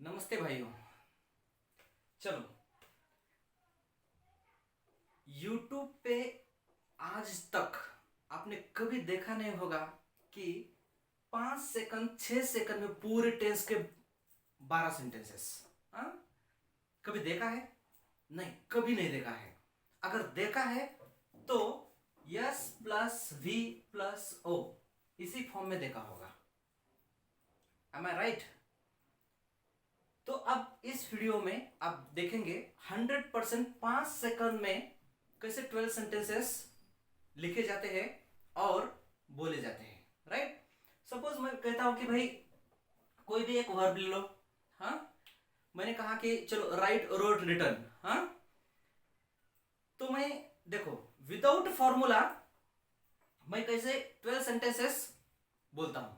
नमस्ते भाइयों। चलो, YouTube पे आज तक आपने कभी देखा नहीं होगा कि 5 सेकंड 6 सेकंड में पूरे टेंस के 12 सेंटेंसेस। हाँ, कभी देखा है? नहीं, कभी नहीं देखा है। अगर देखा है तो S plus V plus O इसी फॉर्म में देखा होगा। Am I right? तो अब इस वीडियो में आप देखेंगे 100% 5 सेकंड में कैसे 12 सेंटेंसेस लिखे जाते हैं और बोले जाते हैं। राइट? सपोज मैं कहता हूं कि भाई कोई भी एक वर्ब ले लो। हाँ, मैंने कहा कि चलो राइट रोट रिटर्न। हाँ, तो मैं देखो विदाउट फॉर्मूला मैं कैसे 12 सेंटेंसेस बोलता हूं।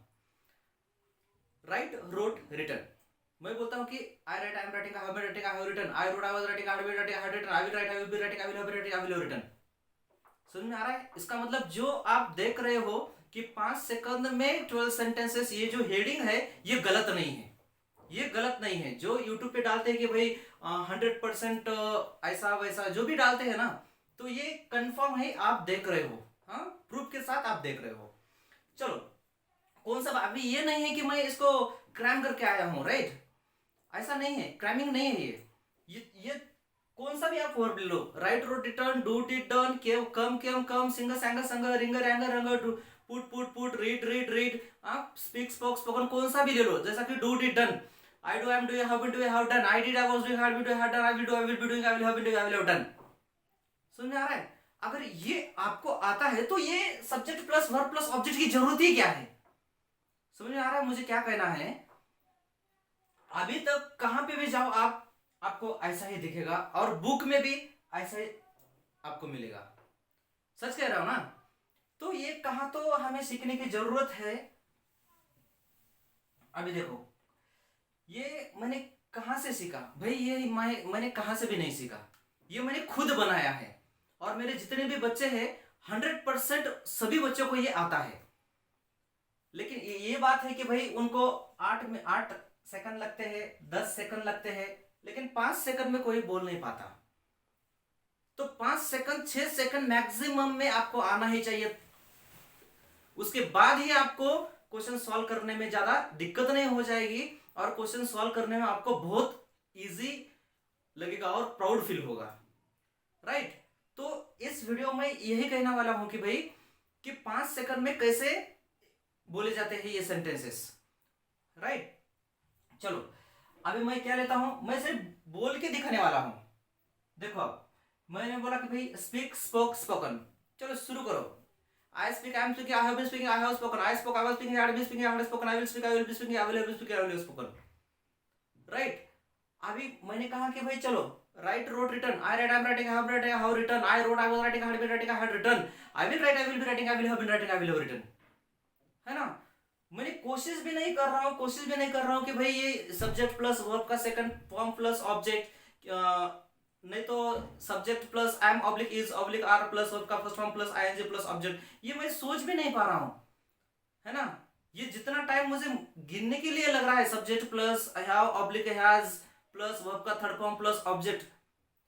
राइट रोट रिटर्न मैं बोलता हूं कि I write, I am writing, I have been writing, I have written, I wrote, I was writing, I had been writing, I had written, I will write, I will be writing, I will have been writing, I will have written. समझ में आ रहा है? इसका मतलब जो आप देख रहे हो कि 5 सेकंड में 12 सेंटेंसेस, ये जो हेडिंग है ये गलत नहीं है। ये गलत नहीं है। जो यूट्यूब पे डालते हैं कि भाई 100% ऐसा वैसा जो भी डालते हैं ना, तो ये कंफर्म है, आप देख रहे हो। हाँ, प्रूफ के साथ आप देख रहे हो। चलो, कौन सा अभी ये नहीं है कि मैं इसको क्रैम करके आया हूं। राइट? ऐसा नहीं है, क्रैमिंग नहीं है ये कौन सा भी आप वर्ब ले लो। Write wrote written, do did done, केव come came come, singer sanger sunger, ringer anger runger, put put put, read read read, आप स्पीक स्पोक स्पोकन, कौन सा भी ले लो। जैसा कि do did done, I do, I am doing, have been doing, have done, I did, I was doing, had been doing, had done, I will do, I will be doing, I will have been doing, I will have done. समझ में आ रहा है? अगर ये आपको आता है तो ये subject plus verb plus object की जरूरत ही क्या है? समझ में आ रहा है मुझे क्या कहना है? अभी तक कहां पे भी जाओ आपको ऐसा ही दिखेगा और बुक में भी ऐसा ही आपको मिलेगा। सच कह रहा हूं ना? तो ये कहा तो हमें सीखने की जरूरत है। अभी देखो, ये मैंने कहां से सीखा भाई? ये मैंने कहां से भी नहीं सीखा, ये मैंने खुद बनाया है। और मेरे जितने भी बच्चे हैं 100% सभी बच्चों को ये आता है। लेकिन ये बात है कि भाई उनको 8 सेकंड लगते हैं, 10 सेकंड लगते हैं, लेकिन 5 सेकंड में कोई बोल नहीं पाता। तो 5 सेकंड 6 सेकंड मैक्सिमम में आपको आना ही चाहिए। उसके बाद ही आपको क्वेश्चन सॉल्व करने में ज्यादा दिक्कत नहीं हो जाएगी और क्वेश्चन सॉल्व करने में आपको बहुत इजी लगेगा और प्राउड फील होगा। राइट? तो इस वीडियो में यही कहने वाला हूं कि भाई कि 5 सेकंड में कैसे बोले जाते हैं ये सेंटेंसेस। राइट? चलो, अभी मैं क्या लेता हूं, मैं सिर्फ बोल के दिखाने वाला हूं। देखो, अब मैंने बोला कि भाई स्पीक स्पोक स्पोकन। चलो शुरू करो। I speak, I am speaking, I have been speaking, I have spoken, I spoke, I was speaking, I had been speaking, I had spoken, I will speak, I will be speaking, I will have been speaking, I will have spoken. Right? अभी मैंने कहा कि भाई चलो write wrote written, I write, I am writing, I have writing, I have written, I wrote, I was writing, I had been writing, I had written, I will write, I will be writing, I will have been writing, I will have written. है ना? मैंने कोशिश भी नहीं कर रहा हूं कि भाई ये सब्जेक्ट प्लस वर्ब का सेकंड फॉर्म प्लस ऑब्जेक्ट, नहीं तो subject plus am oblique is oblique are plus verb का first form plus ING plus object, ये मैं सोच भी नहीं पा रहा हूं। है ना? ये जितना टाइम मुझे गिनने के लिए लग रहा है, subject plus have oblique has plus verb का थर्ड फॉर्म प्लस ऑब्जेक्ट,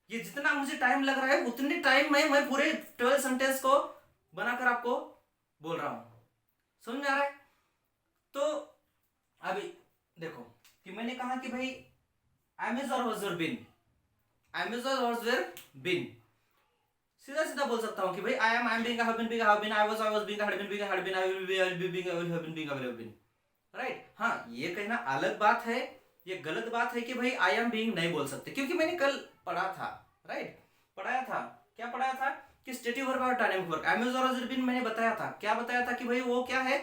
ये जितना मुझे टाइम लग रहा है उतने टाइम में मैं पूरे 12 सेंटेंस को बनाकर आपको बोल रहा हूं। समझ में आ रहा है? तो अभी देखो कि मैंने कहा कि भाई एम इज और वाज बीन, एम इज और वाज बीन, सीधा सीधा बोल सकता हूं कि भाई I am being, I have been, I was being, had been, I will be, I will be being, I will have been being, I will have been. Right? हाँ, ये कहना अलग बात है, ये गलत बात है कि भाई आई एम बीइंग नहीं बोल सकते, क्योंकि मैंने कल पढ़ा था। राइट? पढ़ाया था, क्या पढ़ाया था कि स्टेटिव वर्ब और डायनामिक वर्ब। एम इज और वाज बीन मैंने बताया था, क्या बताया था कि भाई वो क्या है,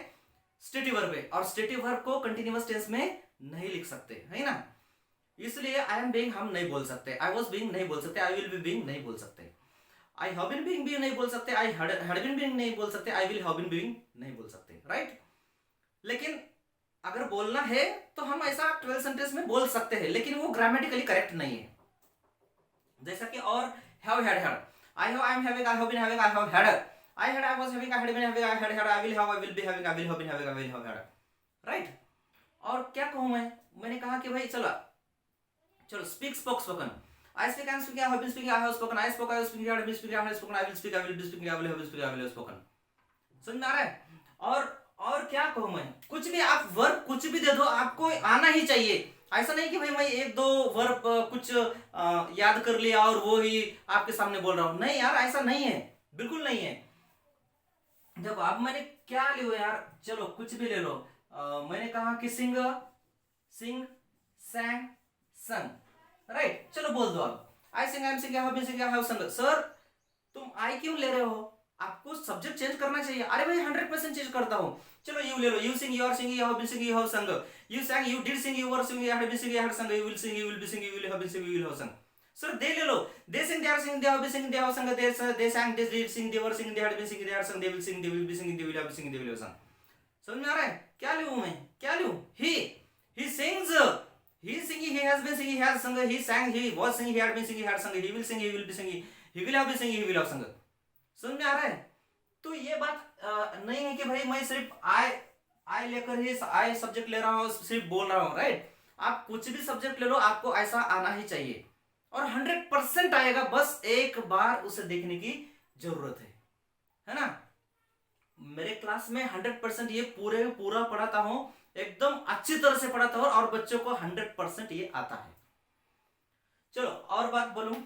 स्टेटिव वर्ब है, और स्टेटिव वर्ब को कंटीन्यूअस टेंस में नहीं लिख सकते, है ना? इसलिए आई एम बीइंग हम नहीं बोल सकते, आई वाज बीइंग नहीं बोल सकते, आई विल बी बीइंग नहीं बोल सकते, आई हैव बीन बीइंग भी नहीं बोल सकते, आई हैड बीन बीइंग नहीं बोल सकते, I will have been being नहीं बोल सकते। राइट? लेकिन अगर बोलना है तो हम ऐसा 12 सेंटेंस में बोल सकते हैं, लेकिन वो ग्रामेटिकली करेक्ट नहीं है। जैसा कि और have had had, I have, I am having, I have been having, I have had, I had, I was having, I had been having, I had had, I will have, I will be having, I will have been having, I will have had. Right? और क्या कहूं मैंने कहा कि भाई चलो चलो speak spoke spoken, I speak, I am speaking, I have been speaking, I have spoken, I spoke, I was speaking, I have been speaking, I have spoken, I will speak, I will be speaking, I will have speaking, I will have spoken. समझ में आ रहा है? और क्या कहूं मैं, कुछ भी आप वर्ब कुछ भी दे दो आपको आना ही चाहिए। ऐसा नहीं कि भाई मैं एक दो वर्ब कुछ याद कर लिया और वो ही आपके सामने बोल रहा हूं, नहीं यार ऐसा नहीं है, बिल्कुल नहीं है। देखो अब मैंने क्या लियो यार, चलो कुछ भी ले लो। मैंने कहा कि सिंग, सिंग, सैंग, संग, राइट। चलो बोल दो अब, I sing, I am sing, I have been singing, I have sung. Sir तुम आई क्यों ले रहे हो, आपको सब्जेक्ट चेंज करना चाहिए। अरे भाई 100% चेंज करता हूं। चलो यू ले लो, you sing, you are singing, you have been singing, you have sung, you sang, you did sing, you were singing, you had been singing, you had sung, you will sing, you will be singing, you will have been singing, you will have sung। Sir they ले लो, they sing, they are singing, they have been singing, they have sung, they sang, they did sing, they were singing, they had been singing, they had sung, they will sing, they will be singing, they will have been singing, they will have sung। समझ में आ रहा है? क्या लूं मैं, क्या लूं? he sings, he is singing, he has been singing, he has sung, he sang, he was singing, he had been singing, he had sung, he will sing, he will be singing, he will have been singing, he will have sung। समझ में आ रहा है? तो ये बात नहीं है कि भाई मैं सिर्फ आई लेकर ही आई सब्जेक्ट ले रहा हूं, सिर्फ बोल रहा हूं, राइट। आप कुछ भी सब्जेक्ट ले लो आपको ऐसा आना ही चाहिए और 100% आएगा, बस एक बार उसे देखने की जरूरत है ना। मेरे क्लास में 100% ये पूरा पढ़ाता हूं, एकदम अच्छी तरह से पढ़ाता हूं और बच्चों को 100% ये आता है। चलो और बात बोलूं,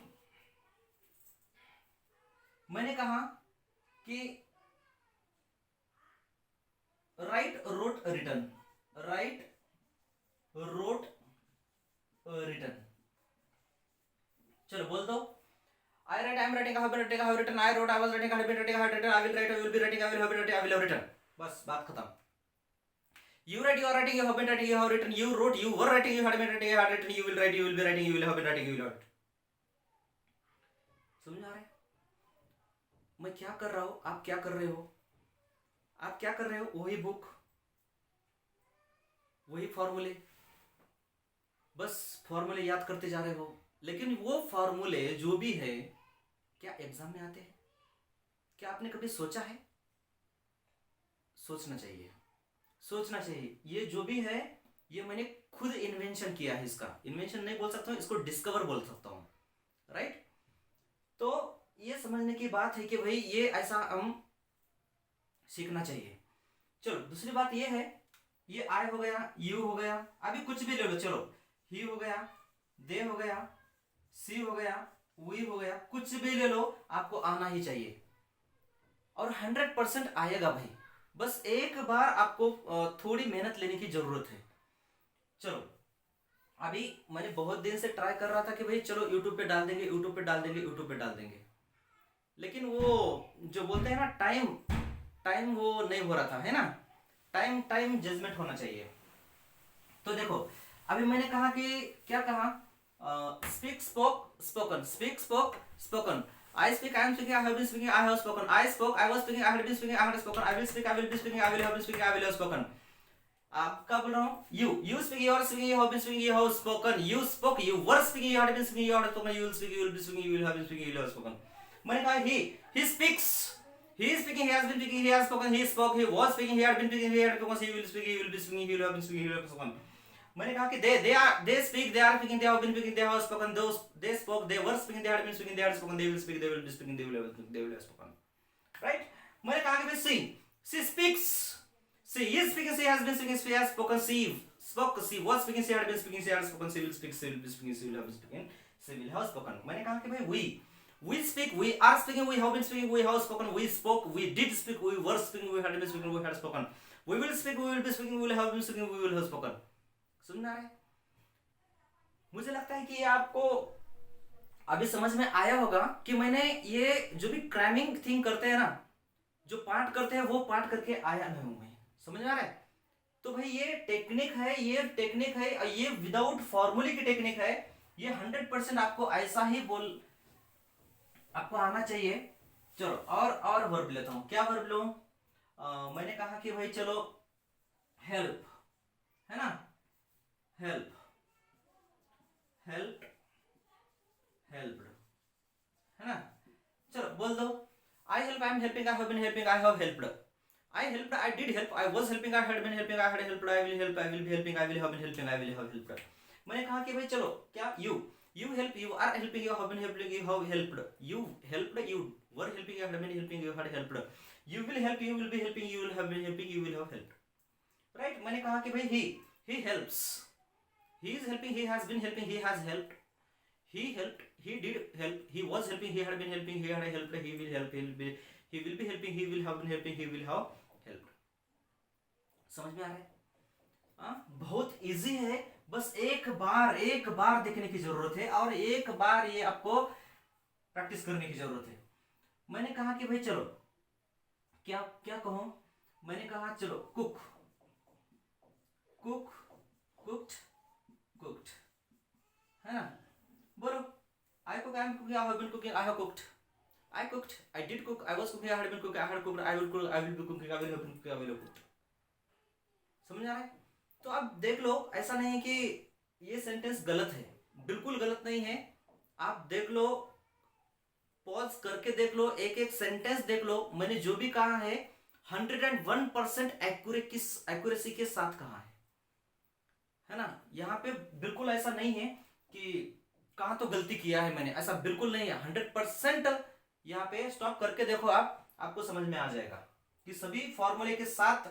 मैंने कहा कि write, wrote, written, write, wrote, written. चलो बोल दो, I write, I am writing, I have been writing, I have written, I wrote, I was writing, I have been writing, I have written, I will write, I will be writing, I will have writing, I will have written. बस बात खत्म। You write, you are writing, you have been writing, you have written, you wrote, you were writing, you had been writing, you had written, you will write, you will be writing, you will have been writing, you will write. समझ आ रहा है मैं क्या कर रहा हूं, आप क्या कर रहे हो? आप क्या कर रहे हो? वही बुक, वही फॉर्मूले, बस फॉर्मूले याद करते जा रहे हो। लेकिन वो फॉर्मूले जो भी है क्या एग्जाम में आते हैं? क्या आपने कभी सोचा है? सोचना चाहिए, सोचना चाहिए। ये जो भी है ये मैंने खुद इन्वेंशन किया है, इसका इन्वेंशन नहीं बोल सकता हूं, इसको डिस्कवर बोल सकता हूं, राइट। तो ये समझने की बात है कि भाई ये ऐसा हम सीखना चाहिए। चलो दूसरी बात ये है, ये आई हो गया, यू हो गया, अभी कुछ भी ले लो, चलो ही हो गया, दे हो गया, सी हो गया, वी हो गया, कुछ भी ले लो आपको आना ही चाहिए और 100% आएगा भाई। बस एक बार आपको थोड़ी मेहनत लेने की जरूरत है। चलो अभी मैंने बहुत दिन से ट्राई कर रहा था कि भाई चलो यूट्यूब पे डाल देंगे, यूट्यूब पे डाल देंगे, यूट्यूब पे डाल देंगे, लेकिन वो जो बोलते हैं ना टाइम वो नहीं हो रहा था, है ना। टाइम जजमेंट होना चाहिए। तो देखो अभी मैंने कहा कि क्या कहा, speak, spoke, spoken, speak, spoke, spoken, I speak, I am speaking, I have been speaking, I have spoken, I spoke, I was speaking, I had been speaking, I had spoken, I will speak, I will be speaking, I will have been speaking, I will have spoken. आपका बोल रहा हूँ you speak, you are speaking, you have been speaking, you have spoken, you spoke, you were speaking, you had been speaking, you had spoken, you will speak, you will be speaking, you will have been speaking, you will have spoken. मैंने कहा he speaks, he is speaking, he has been speaking, he has spoken, he spoke, he was speaking, he had been speaking, he had spoken, he will speak, he will be speaking, he will have been speaking, he will have spoken। मैंने कहा कि they speak, they are speaking, they have been speaking, they have spoken, those they spoke, they were speaking, they had been speaking, they had spoken, they will speak, they will be speaking, they will have been speaking, they will have spoken, right। मैंने कहा कि भाई she speaks, she is speaking, she has been speaking, she has spoken, she spoke, she was speaking, she had been speaking, she had spoken, she will speak, she will be speaking, she will have been speaking, she will have spoken। मैंने कहा कि भाई we speak, we are speaking, we have been speaking, we have spoken, we spoke, we did speak, we were speaking, we had been speaking, we had spoken, we will speak, we will be speaking, we will have been speaking, we will have spoken। सुनना है? मुझे लगता है कि आपको अभी समझ में आया होगा कि मैंने ये जो भी क्रैमिंग थिंग करते हैं ना, जो पार्ट करते हैं वो पार्ट करके आया नहीं हूं मैं। समझ में आ रहा है? तो भाई ये टेक्निक है, ये टेक्निक है, ये विदाउट फॉर्मूले की टेक्निक है। ये 100% आपको ऐसा ही आपको आना चाहिए। चलो और वर्ब लेता हूं। क्या वर्ब लूं? मैंने कहा कि भाई चलो हेल्प, है ना, हेल्प, हेल्प, हेल्प्ड, है ना। चलो बोल दो, I help, I am helping, I have been helping, I have helped, I helped, I did help, I was helping, I had been helping, I had helped, I will help, I will be helping, I will have been helping, I will have helped. मैंने कहा कि भाई चलो क्या you help, you are helping, you have been helping, you have helped, you helped, you were helping, you have been helping, you had helped, you will help, you will be helping, you will have been helping, you will have helped. Right, मैंने कहा कि भाई he helps, he is helping, he has been helping, he has helped, he helped, he did help, he was helping, he had been helping, he had helped, he will help, he will be helping, he will have been helping, he will have helped। समझ में आ रहा है? बहुत easy है, बस एक बार देखने की जरूरत है और एक बार ये आपको प्रैक्टिस करने की जरूरत है। मैंने कहा कि भाई चलो क्या क्या कहूं, मैंने कहा चलो कुक, कुक्ड, cooked, है ना? बोलो, I cook, I am cooking, I have been cooking, I have cooked, I cooked, I did cook, I was cooking, I had been cooking, I had cooked, I will cook, I will be cooking, I will have been cooking, I will have cooked। समझ आ रहा है? तो अब देख लो, ऐसा नहीं है कि ये सेंटेंस गलत है, बिल्कुल गलत नहीं है। आप देख लो, पॉज करके देख लो, एक एक सेंटेंस देख लो, मैंने जो भी कहा है 101% एक्यूरेसी के साथ कहा है ना? यहाँ पे बिल्कुल ऐसा नहीं है कि कहाँ तो गलती किया है मैंने, ऐसा बिल्कुल नहीं है। 100% यहाँ पे स्टॉप करके देखो, आपको समझ में आ जाएगा कि सभी फॉर्मूले के साथ,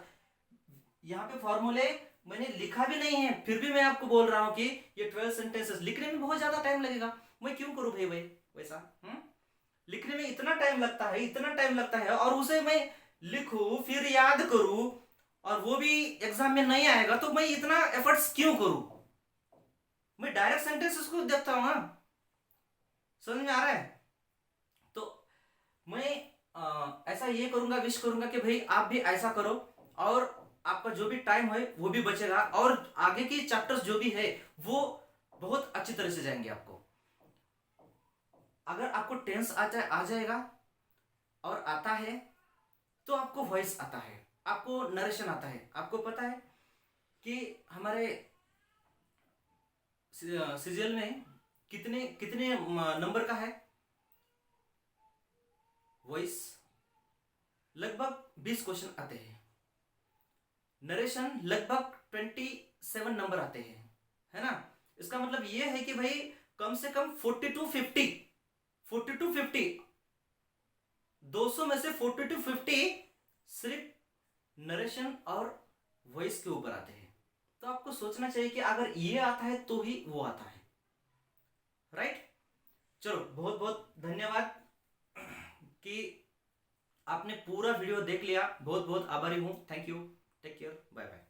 यहाँ पे फॉर्मूले मैंने लिखा भी नहीं है, फिर भी मैं आपको बोल रहा हूं कि ये 12 सेंटेंसेस लिखने में बहुत ज्यादा टाइम लगेगा। मैं क्यों करूं भाई वैसा? लिखने में इतना टाइम लगता है और उसे मैं लिखूं, फिर याद करूं, और वो भी एग्जाम में नहीं आएगा, तो मैं इतना एफर्ट्स क्यों करूं? मैं डायरेक्ट सेंटेंसेस को देखता हूं ना। समझ में आ रहा है? तो मैं ऐसा ये करूंगा, विश करूंगा कि भाई आप भी ऐसा करो, और आपका जो भी टाइम है वो भी बचेगा, और आगे की चैप्टर्स जो भी है वो बहुत अच्छी तरह से जाएंगे आपको। अगर आपको टेंस आ जाएगा और आता है, तो आपको वॉइस आता है, आपको नरेशन आता है। आपको पता है कि हमारे सीजीएल में कितने नंबर का है वॉइस? लगभग 20 क्वेश्चन आते हैं, नरेशन लगभग 27 नंबर आते हैं, है ना? इसका मतलब यह है कि भाई कम से कम 40 to 50 200 में से 40 to 50 सिर्फ नरेशन और वॉइस के ऊपर आते हैं। तो आपको सोचना चाहिए कि अगर ये आता है तो ही वो आता है। राइट? चलो, बहुत बहुत धन्यवाद कि आपने पूरा वीडियो देख लिया, बहुत बहुत आभारी हूं। Thank you, take care, bye bye.